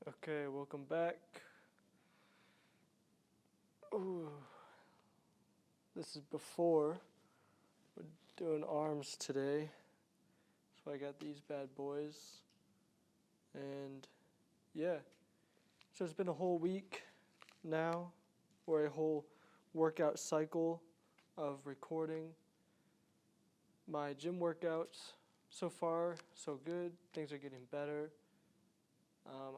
Okay, welcome back. Ooh. This is before. We're doing arms today. So I got these bad boys. And yeah. So it's been a whole week now, or a whole workout cycle of recording my gym workouts. So far, so good. Things are getting better.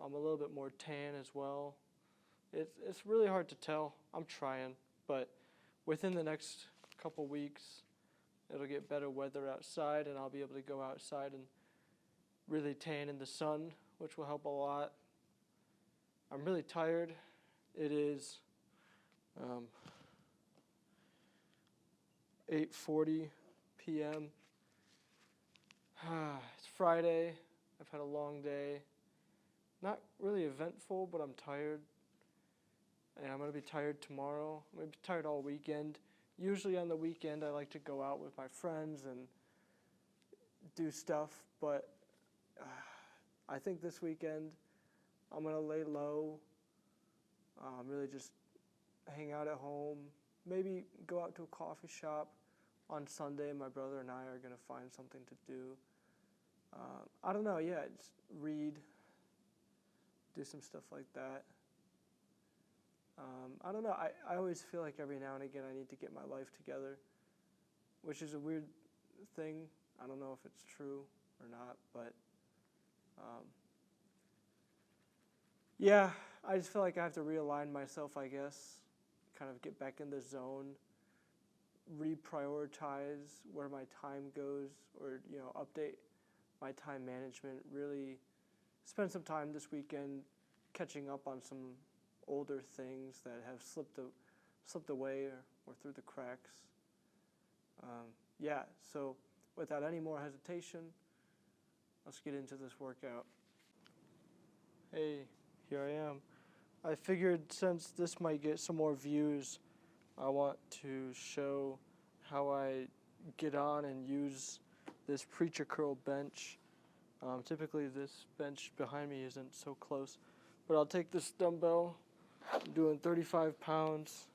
I'm a little bit more tan as well. It's really hard to tell. I'm trying, but within the next couple weeks, it'll get better weather outside, and I'll be able to go outside and really tan in the sun, which will help a lot. I'm really tired. It is 8:40 p.m. It's Friday. I've had a long day. Not really eventful, but I'm tired. And I'm going to be tired tomorrow. I'm going to be tired all weekend. Usually on the weekend, I like to go out with my friends and do stuff, but I think this weekend I'm going to lay low, really just hang out at home, maybe go out to a coffee shop. On Sunday, my brother and I are going to find something to do. I don't know, yeah, just read, do some stuff like that. I don't know, I always feel like every now and again I need to get my life together, which is a weird thing. I don't know if it's true or not, but yeah, I just feel like I have to realign myself, I guess, kind of get back in the zone, reprioritize where my time goes, or, update my time management, really spend some time this weekend catching up on some older things that have slipped away or through the cracks. Yeah, so without any more hesitation, let's get into this workout. Hey, here I am. I figured since this might get some more views, I want to show how I get on and use this preacher curl bench. Typically this bench behind me isn't so close, but I'll take this dumbbell. I'm doing 35 pounds.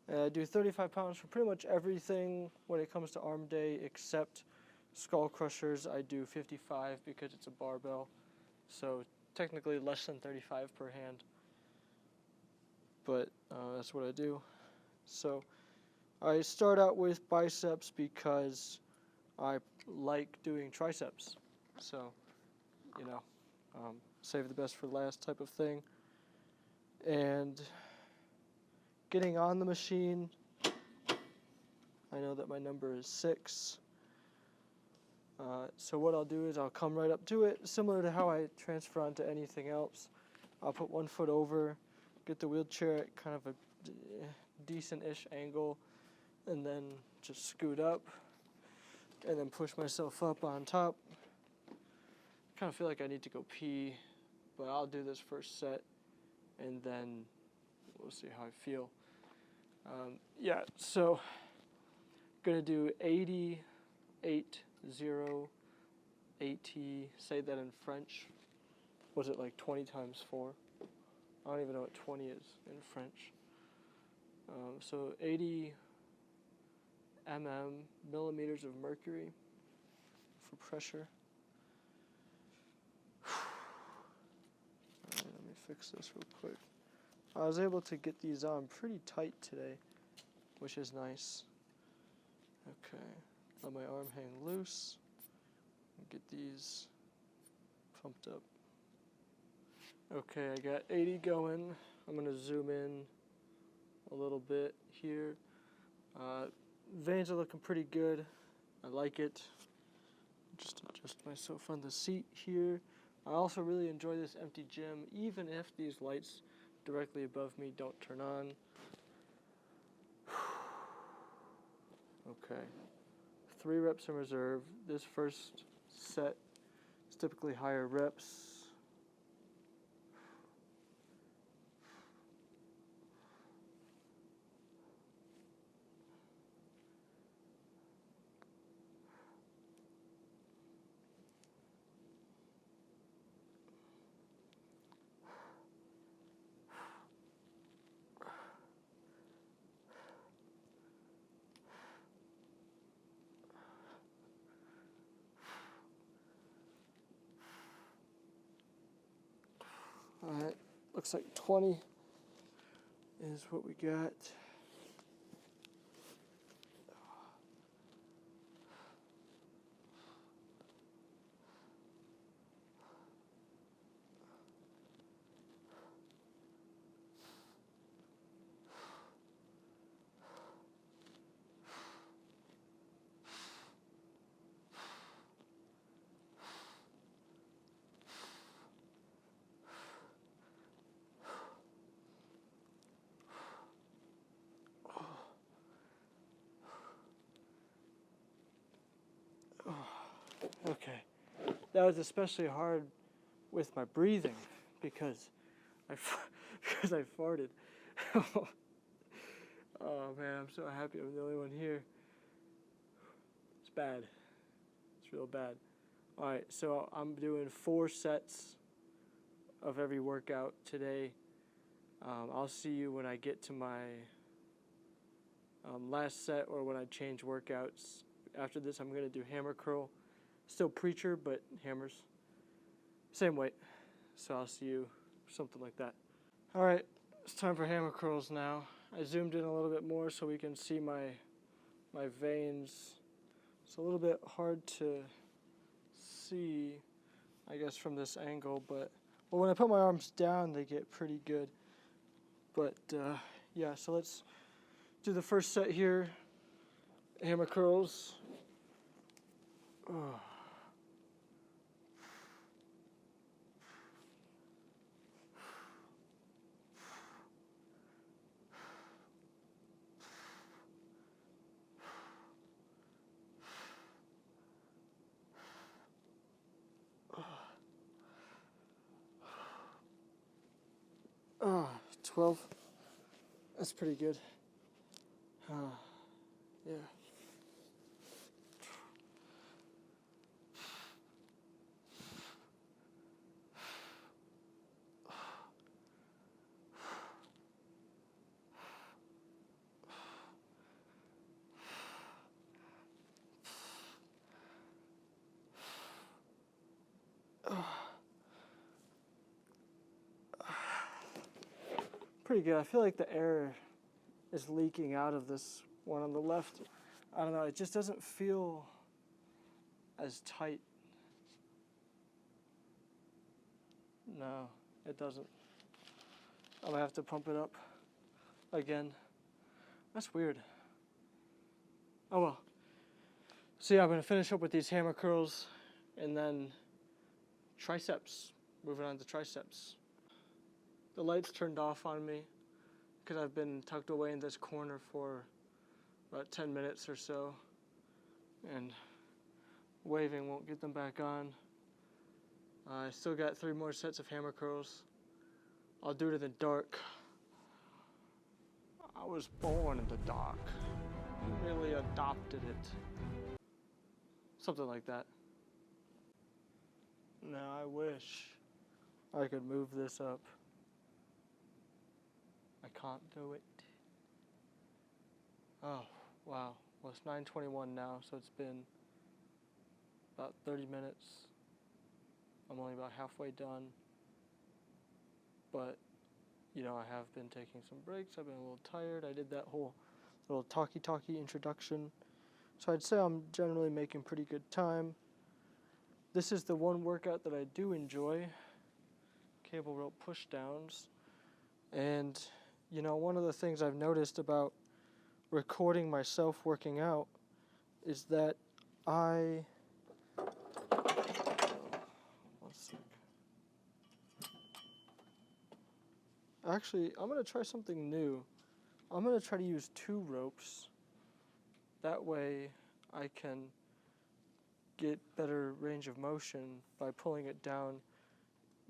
And I do 35 pounds for pretty much everything when it comes to arm day except skull crushers. I do 55 because it's a barbell, so technically less than 35 per hand. But that's what I do. So I start out with biceps because I like doing triceps. So, save the best for last type of thing. And getting on the machine, I know that my number is 6. So what I'll do is I'll come right up to it, similar to how I transfer onto anything else. I'll put one foot over, get the wheelchair at kind of a decent-ish angle, and then just scoot up, and then push myself up on top. Kind of feel like I need to go pee, but I'll do this first set, and then we'll see how I feel. Yeah, so gonna do 80, 8, 0, 80, say that in French. Was it like 20 times 4? I don't even know what 20 is in French. So 80 millimeters of mercury for pressure. Alright, let me fix this real quick. I was able to get these on pretty tight today, which is nice. Okay, let my arm hang loose and get these pumped up. Okay, I got 80 going. I'm going to zoom in a little bit here. Veins are looking pretty good. I like it. Just adjust myself on the seat here. I also really enjoy this empty gym, even if these lights directly above me don't turn on. Okay, 3 reps in reserve. This first set is typically higher reps. Alright, looks like 20 is what we got. Okay, that was especially hard with my breathing because because I farted. Oh man, I'm so happy I'm the only one here. It's bad. It's real bad. All right, so I'm doing 4 sets of every workout today. I'll see you when I get to my last set or when I change workouts. After this, I'm going to do hammer curl. Still preacher, but hammers. Same weight. So I'll see you, something like that. All right, it's time for hammer curls now. I zoomed in a little bit more so we can see my veins. It's a little bit hard to see, I guess, from this angle, but well, when I put my arms down, they get pretty good. But yeah, so let's do the first set here. Hammer curls. Oh. Oh, 12. That's pretty good. Yeah. Pretty good. I feel like the air is leaking out of this one on the left. I don't know, it just doesn't feel as tight. No, it doesn't. I'm gonna have to pump it up again. That's weird. Oh well. So yeah, I'm gonna finish up with these hammer curls and then triceps. Moving on to triceps. The light's turned off on me because I've been tucked away in this corner for about 10 minutes or so, and waving won't get them back on. I still got 3 more sets of hammer curls. I'll do it in the dark. I was born in the dark. You really adopted it. Something like that. Now I wish I could move this up. I can't do it. Oh, wow. Well, it's 9:21 now, so it's been about 30 minutes. I'm only about halfway done. But, you know, I have been taking some breaks. I've been a little tired. I did that whole little talkie-talkie introduction. So I'd say I'm generally making pretty good time. This is the one workout that I do enjoy. Cable rope pushdowns. And, you know, one of the things I've noticed about recording myself working out is that one sec. Actually, I'm going to try something new. I'm going to try to use 2 ropes. That way I can get better range of motion by pulling it down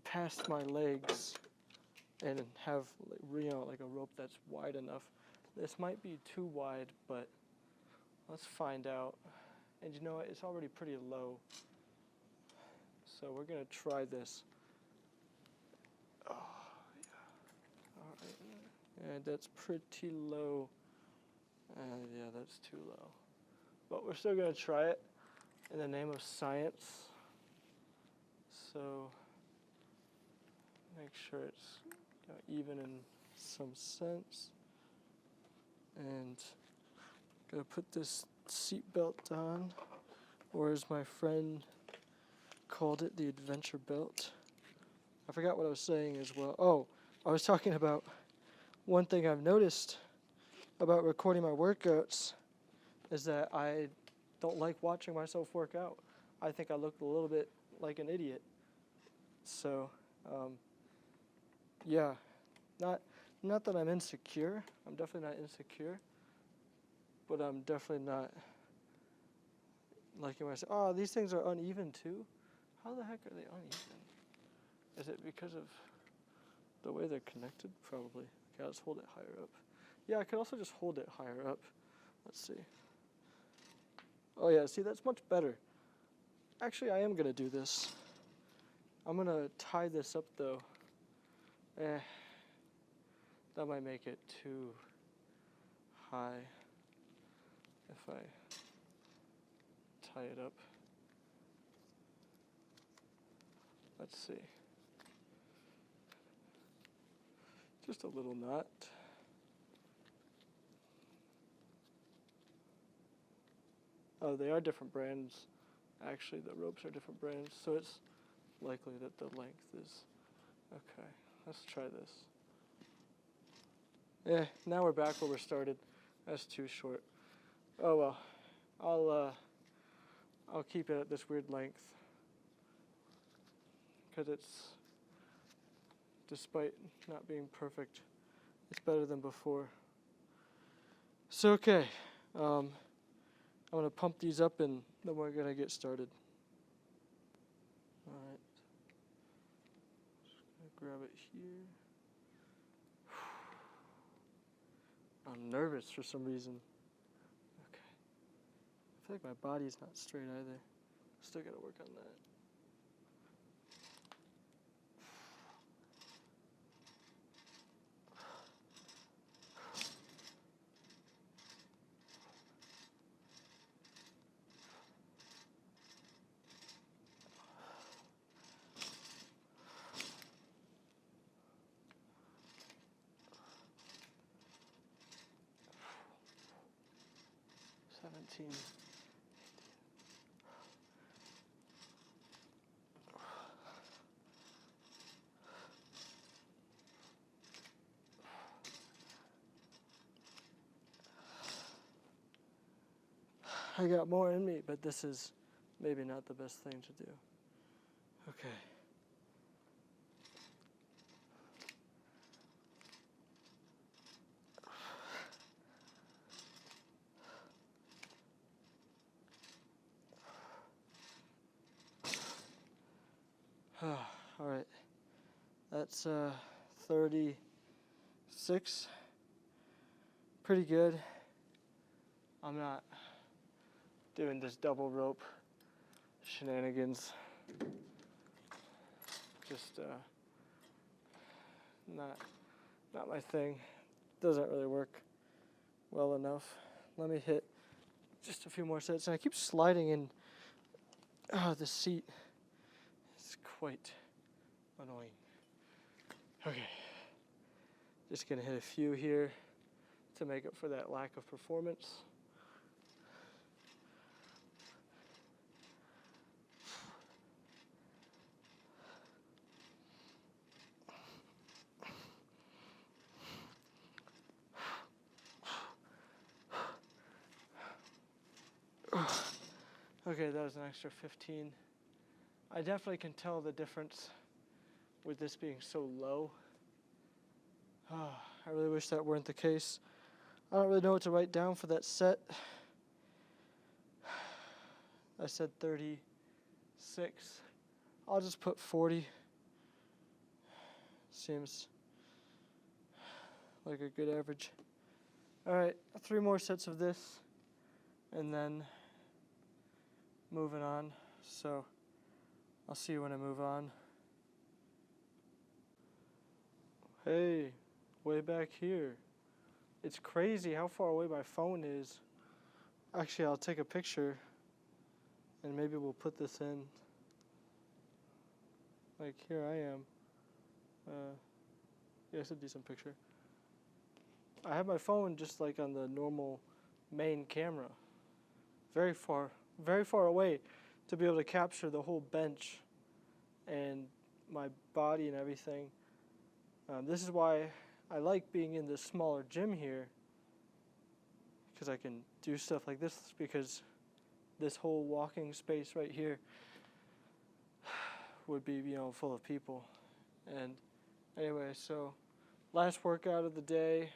past my legs and have, you know, like a rope that's wide enough. This might be too wide, but let's find out. And you know what? It's already pretty low. So we're going to try this. Oh, yeah. All right. And that's pretty low. Yeah, that's too low. But we're still going to try it in the name of science. So Make sure it's even in some sense. And gotta put this seat belt on, or as my friend called it, the adventure belt. I forgot what I was saying as well. Oh, I was talking about one thing I've noticed about recording my workouts is that I don't like watching myself work out. I think I look a little bit like an idiot. So, yeah, not that I'm insecure. I'm definitely not insecure, but I'm definitely not liking myself. Oh, these things are uneven too. How the heck are they uneven? Is it because of the way they're connected? Probably. Okay, I'll just hold it higher up. Yeah, I could also just hold it higher up. Let's see. Oh yeah, see, that's much better. Actually, I am gonna do this. I'm gonna tie this up though. That might make it too high if I tie it up. Let's see. Just a little knot. Oh, they are different brands. Actually, the ropes are different brands, so it's likely that the length is... Okay, let's try this. Yeah, now we're back where we started. That's too short. Oh well, I'll keep it at this weird length, because it's, despite not being perfect, it's better than before. So okay, I'm gonna pump these up and then we're gonna get started. All right, just gonna grab it here. I'm nervous for some reason. Okay, I feel like my body's not straight either. Still gotta work on that. I got more in me, but this is maybe not the best thing to do. Okay. All right. That's 36. Pretty good. I'm not doing this double rope shenanigans. Just not my thing. Doesn't really work well enough. Let me hit just a few more sets. And I keep sliding in the seat. It's quite annoying. Okay. Just gonna hit a few here to make up for that lack of performance. Okay, that was an extra 15. I definitely can tell the difference with this being so low. I really wish that weren't the case. I don't really know what to write down for that set. I said 36. I'll just put 40. Seems like a good average. All right, 3 more sets of this, and then moving on. So I'll see you when I move on. Hey, way back here. It's crazy how far away my phone is. Actually, I'll take a picture and maybe we'll put this in. Like, here I am. Yeah, it's a decent picture. I have my phone just like on the normal main camera, very far away, to be able to capture the whole bench and my body and everything. This is why I like being in this smaller gym here, because I can do stuff like this, because this whole walking space right here would be, full of people. And anyway, so last workout of the day.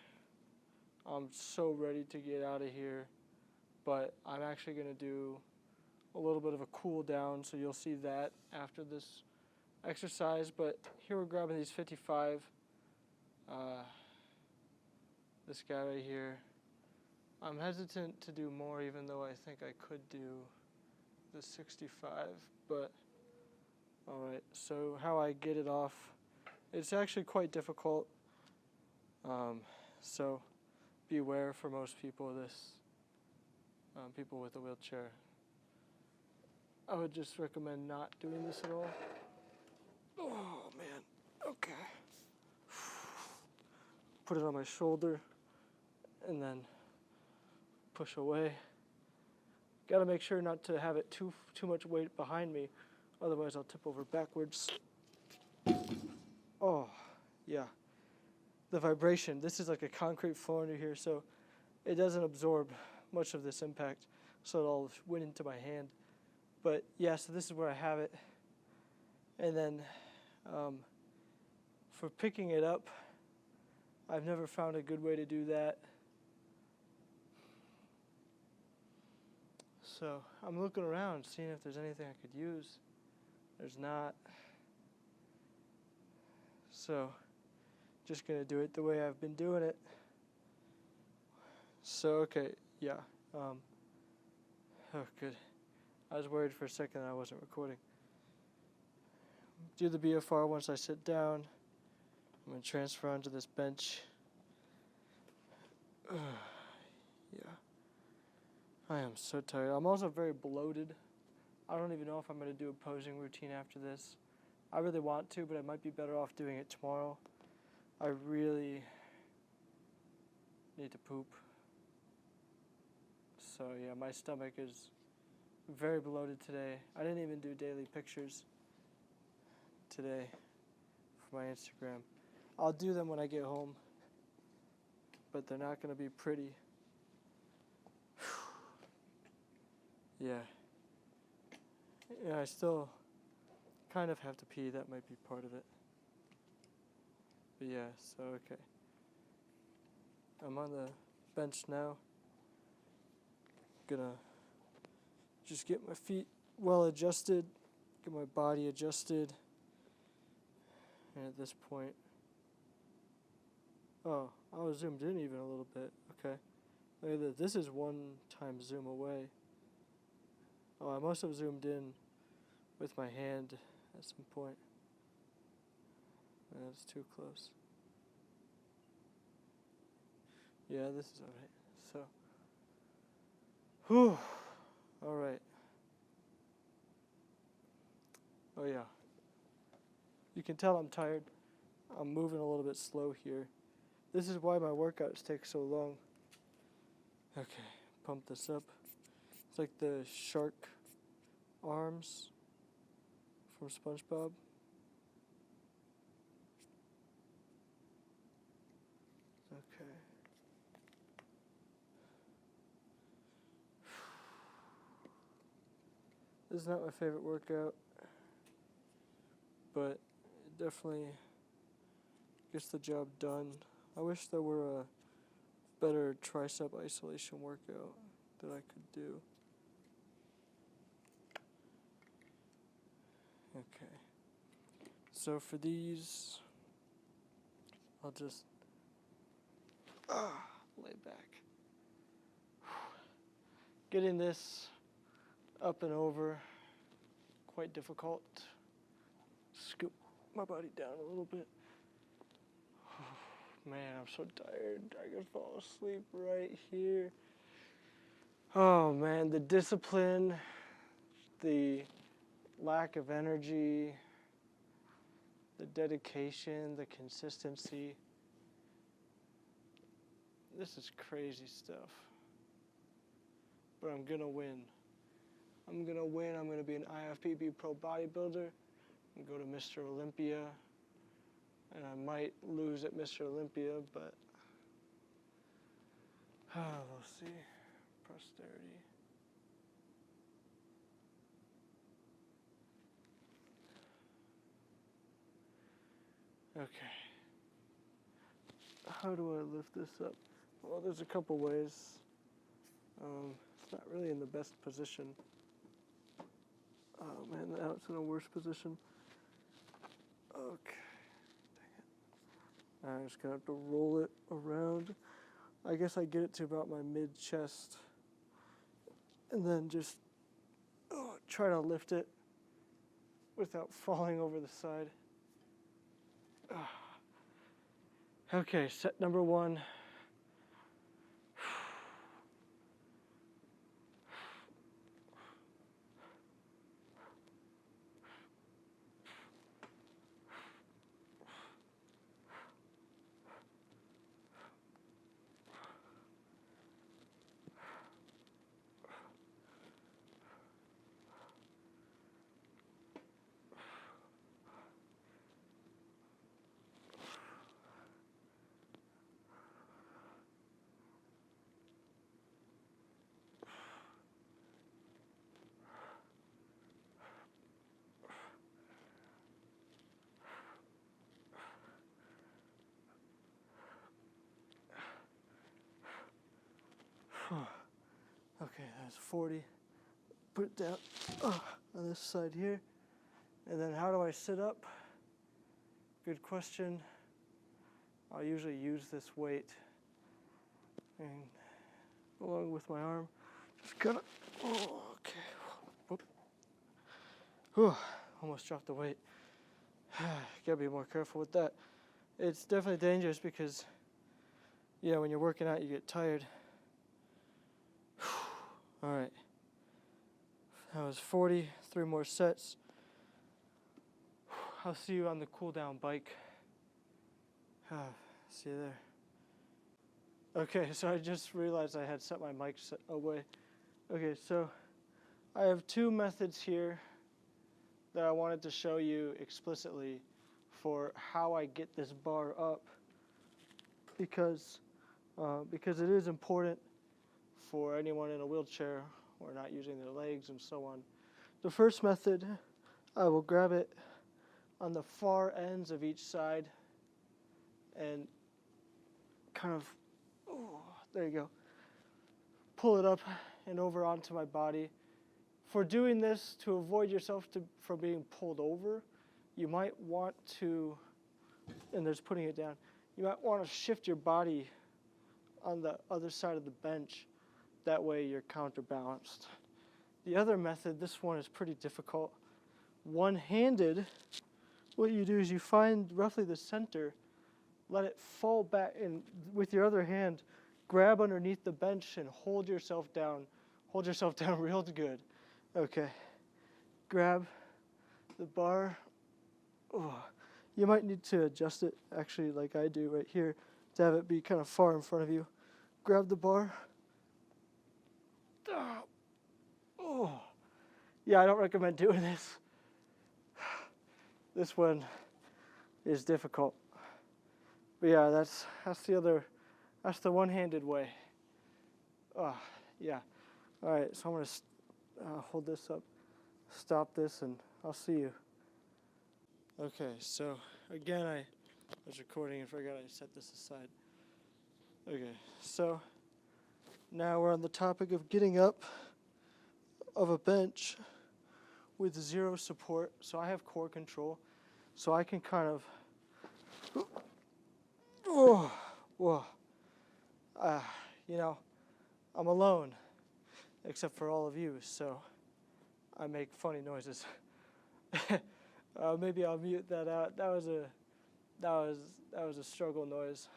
I'm so ready to get out of here, but I'm actually going to do a little bit of a cool down, so you'll see that after this exercise. But here we're grabbing these 55. This guy right here. I'm hesitant to do more, even though I think I could do the 65, but alright, so how I get it off, it's actually quite difficult, so beware for most people, people with a wheelchair. I would just recommend not doing this at all. Oh man, okay. Put it on my shoulder and then push away. Gotta make sure not to have it too much weight behind me, otherwise I'll tip over backwards. Oh, yeah. The vibration, this is like a concrete floor under here, so it doesn't absorb much of this impact, so it all went into my hand. But yeah, so this is where I have it. And then for picking it up, I've never found a good way to do that. So I'm looking around, seeing if there's anything I could use. There's not. So just gonna do it the way I've been doing it. So okay, yeah. Oh, good. I was worried for a second that I wasn't recording. Do the BFR once I sit down. I'm gonna transfer onto this bench. Yeah. I am so tired. I'm also very bloated. I don't even know if I'm gonna do a posing routine after this. I really want to, but I might be better off doing it tomorrow. I really need to poop. So yeah, my stomach is very bloated today. I didn't even do daily pictures today for my Instagram. I'll do them when I get home, but they're not going to be pretty. Yeah. Yeah, I still kind of have to pee. That might be part of it. But yeah, so okay. I'm on the bench now. Gonna just get my feet well adjusted, get my body adjusted. And at this point, oh, I was zoomed in even a little bit. Okay. Look at this. This is 1 time zoom away. Oh, I must have zoomed in with my hand at some point. That's too close. Yeah, this is alright. So, whew. Alright. Oh yeah. You can tell I'm tired. I'm moving a little bit slow here. This is why my workouts take so long. Okay, pump this up. It's like the shark arms from SpongeBob. Okay. This is not my favorite workout, but it definitely gets the job done. I wish there were a better tricep isolation workout that I could do. Okay. So for these, I'll just lay back. Getting this up and over, quite difficult. Scoop my body down a little bit. Man, I'm so tired. I could fall asleep right here. Oh man, the discipline, the lack of energy, the dedication, the consistency. This is crazy stuff. But I'm gonna win. I'm gonna win. I'm gonna be an IFBB pro bodybuilder and go to Mr. Olympia. And I might lose at Mr. Olympia, but we'll see. Posterity. Okay. How do I lift this up? Well, there's a couple ways. It's not really in the best position. Oh man, now it's in a worse position. Okay. Dang it. I'm just gonna have to roll it around. I guess I get it to about my mid-chest. And then just try to lift it without falling over the side. Okay, set number 1. Okay, that's 40. Put it down on this side here. And then how do I sit up? Good question. I'll usually use this weight and along with my arm. Just kind of, okay. Whoop. Whew, almost dropped the weight. Gotta be more careful with that. It's definitely dangerous because, yeah, when you're working out, you get tired. All right, that was 40, 3 more sets. I'll see you on the cool down bike. See you there. Okay, so I just realized I had set my mic away. Okay, so I have 2 methods here that I wanted to show you explicitly for how I get this bar up because it is important for anyone in a wheelchair or not using their legs and so on. The first method, I will grab it on the far ends of each side and kind of, there you go, pull it up and over onto my body. For doing this, to avoid yourself from being pulled over, you might want to, and there's putting it down, you might want to shift your body on the other side of the bench. That way you're counterbalanced. The other method, this one is pretty difficult. One-handed, what you do is you find roughly the center, let it fall back, and with your other hand, grab underneath the bench and hold yourself down. Hold yourself down real good. Okay. Grab the bar. You might need to adjust it, actually, like I do right here, to have it be kind of far in front of you. Grab the bar. Yeah, I don't recommend doing this. This one is difficult. But yeah, that's the one-handed way. Yeah. All right, so I'm going to hold this up, stop this, and I'll see you. Okay, so again, I was recording and forgot I set this aside. Okay, so now we're on the topic of getting up of a bench with 0 support. So I have core control, so I can kind of, you know, I'm alone, except for all of you, so I make funny noises. Maybe I'll mute that out. That was a struggle noise.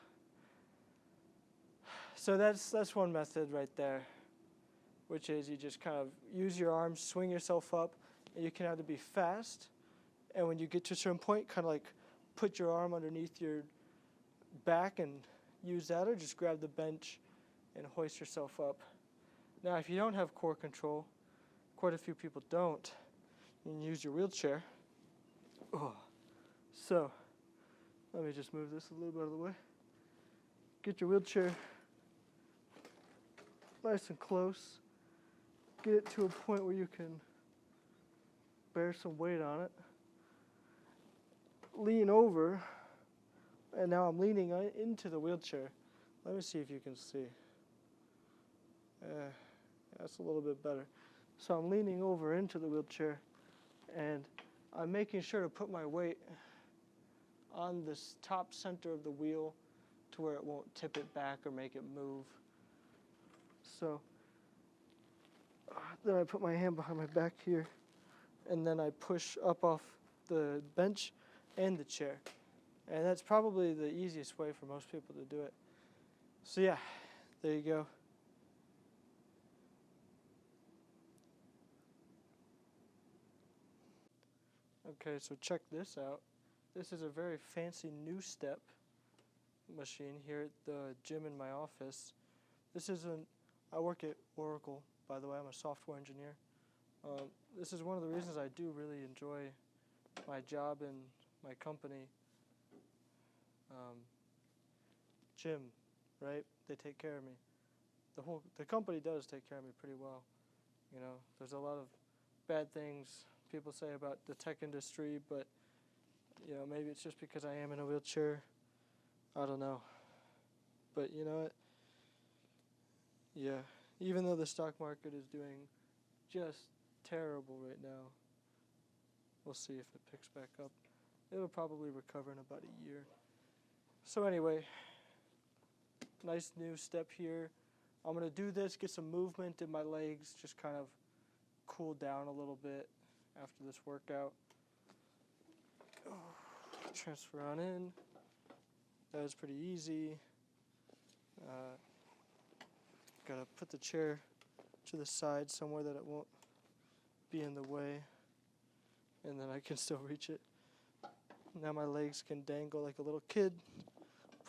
So that's one method right there, which is you just kind of use your arms, swing yourself up, and you can either be fast, and when you get to a certain point, kind of like put your arm underneath your back and use that, or just grab the bench and hoist yourself up. Now, if you don't have core control, quite a few people don't, you can use your wheelchair. So, let me just move this a little bit out of the way. Get your wheelchair nice and close. Get it to a point where you can bear some weight on it. Lean over, and now I'm leaning into the wheelchair. Let me see if you can see. That's a little bit better. So I'm leaning over into the wheelchair, and I'm making sure to put my weight on this top center of the wheel to where it won't tip it back or make it move. So then I put my hand behind my back here, and then I push up off the bench and the chair. And that's probably the easiest way for most people to do it. So yeah, there you go. Okay, so check this out. This is a very fancy new step machine here at the gym in my office. I work at Oracle, by the way. I'm a software engineer. This is one of the reasons I do really enjoy my job and my company. Gym, right? They take care of me. The company does take care of me pretty well. You know, there's a lot of bad things people say about the tech industry, but you know, maybe it's just because I am in a wheelchair. I don't know. But you know what? Yeah, even though the stock market is doing just terrible right now, we'll see if it picks back up. It'll probably recover in about a year. So anyway, nice new step here. I'm going to do this, get some movement in my legs, just kind of cool down a little bit after this workout. Transfer on in. That was pretty easy. Gotta put the chair to the side somewhere that it won't be in the way, and then I can still reach it. Now my legs can dangle like a little kid.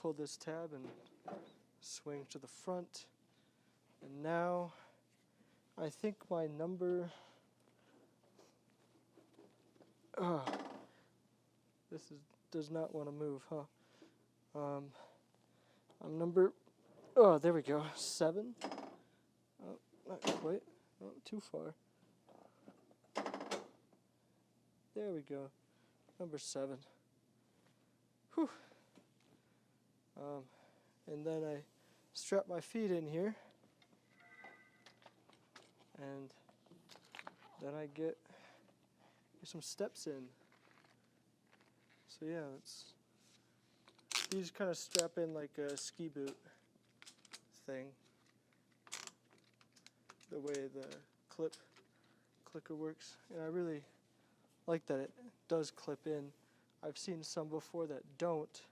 Pull this tab and swing to the front. And now I think my number... does not want to move, huh? I'm number... Oh, there we go. 7. Oh, not quite. Oh, too far. There we go. Number 7. Whew. And then I strap my feet in here. And then I get some steps in. So yeah, these kind of strap in like a ski boot thing. The way the clicker works. And I really like that it does clip in. I've seen some before that don't.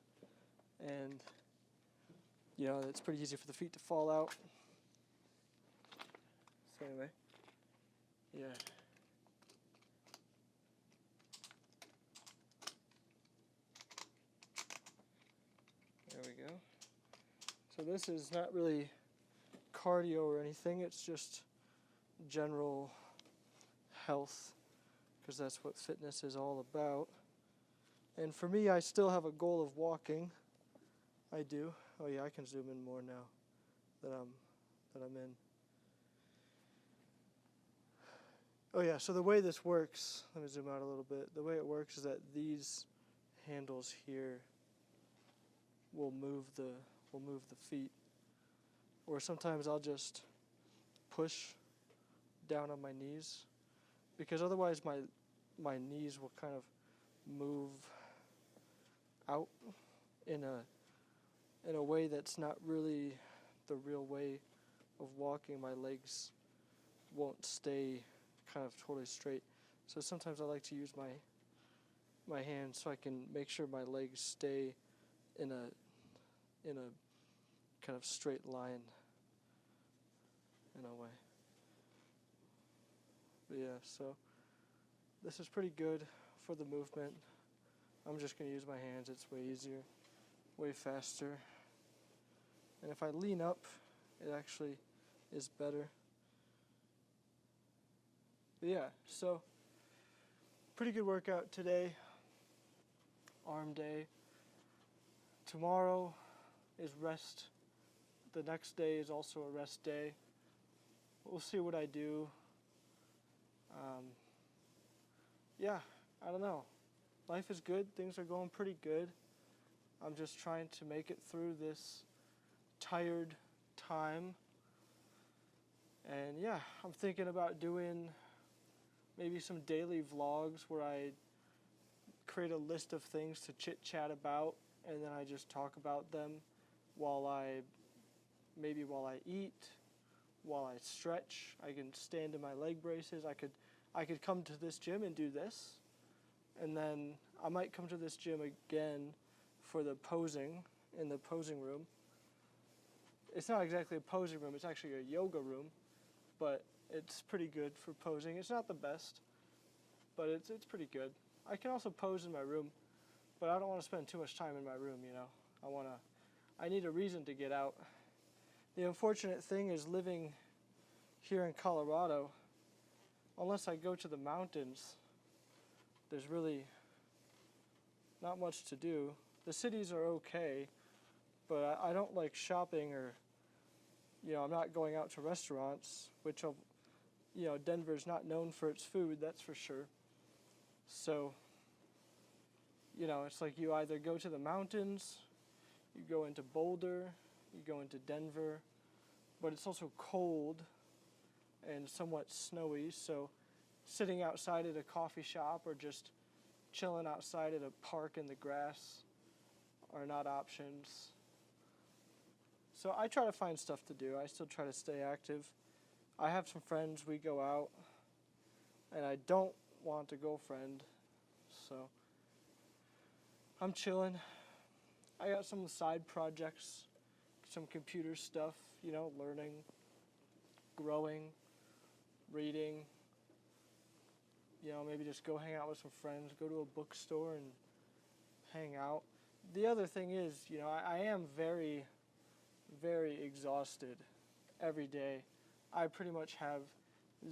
And you know, it's pretty easy for the feet to fall out. So anyway, yeah. There we go. So this is not really cardio or anything, it's just general health, because that's what fitness is all about. And for me, I still have a goal of walking. I do. Oh yeah, I can zoom in more now that I'm in. Oh yeah, so the way this works, let me zoom out a little bit. The way it works is that these handles here will move the feet. Or sometimes I'll just push down on my knees, because otherwise my knees will kind of move out in a way that's not really the real way of walking. My legs won't stay kind of totally straight. So sometimes I like to use my hands so I can make sure my legs stay in a kind of straight line in a way. But yeah, so this is pretty good for the movement. I'm just going to use my hands. It's way easier, way faster. And if I lean up, it actually is better. But yeah, so pretty good workout today. Arm day. Tomorrow is rest. The next day is also a rest day. We'll see what I do. Yeah, I don't know. Life is good. Things are going pretty good. I'm just trying to make it through this tired time. And yeah, I'm thinking about doing maybe some daily vlogs where I create a list of things to chit-chat about, and then I just talk about them while I eat, while I stretch. I can stand in my leg braces. I could come to this gym and do this, and then I might come to this gym again for the posing in the posing room. It's not exactly a posing room, it's actually a yoga room, but it's pretty good for posing. It's not the best, but it's pretty good. I can also pose in my room, but I don't want to spend too much time in my room, you know. I need a reason to get out. The unfortunate thing is living here in Colorado, unless I go to the mountains, there's really not much to do. The cities are okay, but I don't like shopping, or, you know, I'm not going out to restaurants, which, you know, Denver's not known for its food, that's for sure. So, you know, it's like you either go to the mountains, you go into Boulder, you go into Denver, but it's also cold and somewhat snowy, so sitting outside at a coffee shop or just chilling outside at a park in the grass are not options. So I try to find stuff to do. I still try to stay active. I have some friends, we go out, and I don't want a girlfriend, so I'm chilling. I got some side projects, some computer stuff, you know, learning, growing, reading, you know, maybe just go hang out with some friends, go to a bookstore and hang out. The other thing is, you know, I am very, very exhausted every day. I pretty much have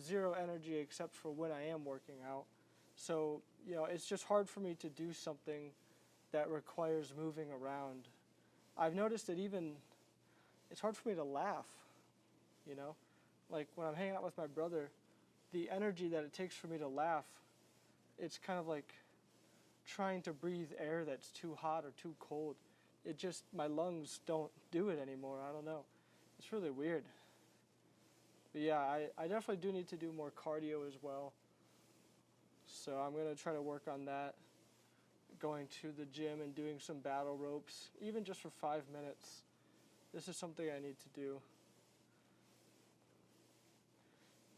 zero energy except for when I am working out. So, you know, it's just hard for me to do something that requires moving around. I've noticed that even, it's hard for me to laugh, you know? Like when I'm hanging out with my brother, the energy that it takes for me to laugh, it's kind of like trying to breathe air that's too hot or too cold. It just, my lungs don't do it anymore. I don't know. It's really weird. But yeah, I definitely do need to do more cardio as well. So I'm going to try to work on that. Going to the gym and doing some battle ropes, even just for 5 minutes. This is something I need to do.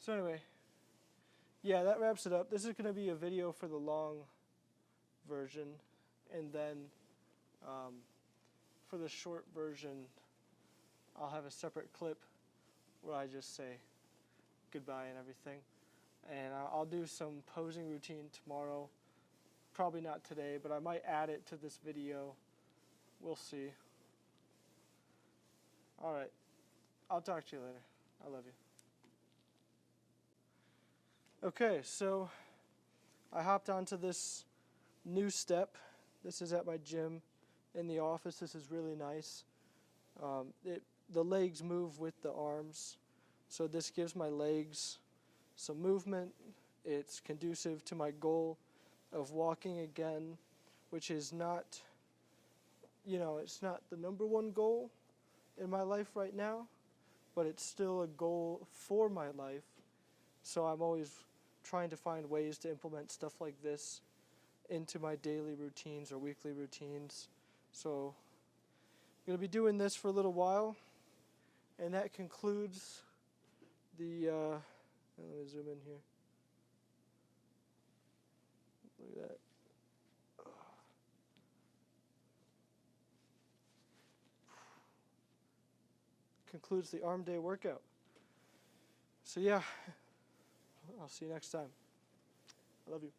So anyway, yeah, that wraps it up. This is going to be a video for the long version, and then for the short version, I'll have a separate clip where I just say goodbye and everything. And I'll do some posing routine tomorrow. Probably not today, but I might add it to this video. We'll see. All right. I'll talk to you later. I love you. Okay, so I hopped onto this new step. This is at my gym in the office. This is really nice. The legs move with the arms, so this gives my legs some movement. It's conducive to my goal of walking again, which is not, you know, it's not the number one goal in my life right now, but it's still a goal for my life. So I'm always trying to find ways to implement stuff like this into my daily routines or weekly routines. So I'm going to be doing this for a little while, and that concludes the, let me zoom in here. Look at that. Concludes the arm day workout. So yeah, I'll see you next time. I love you.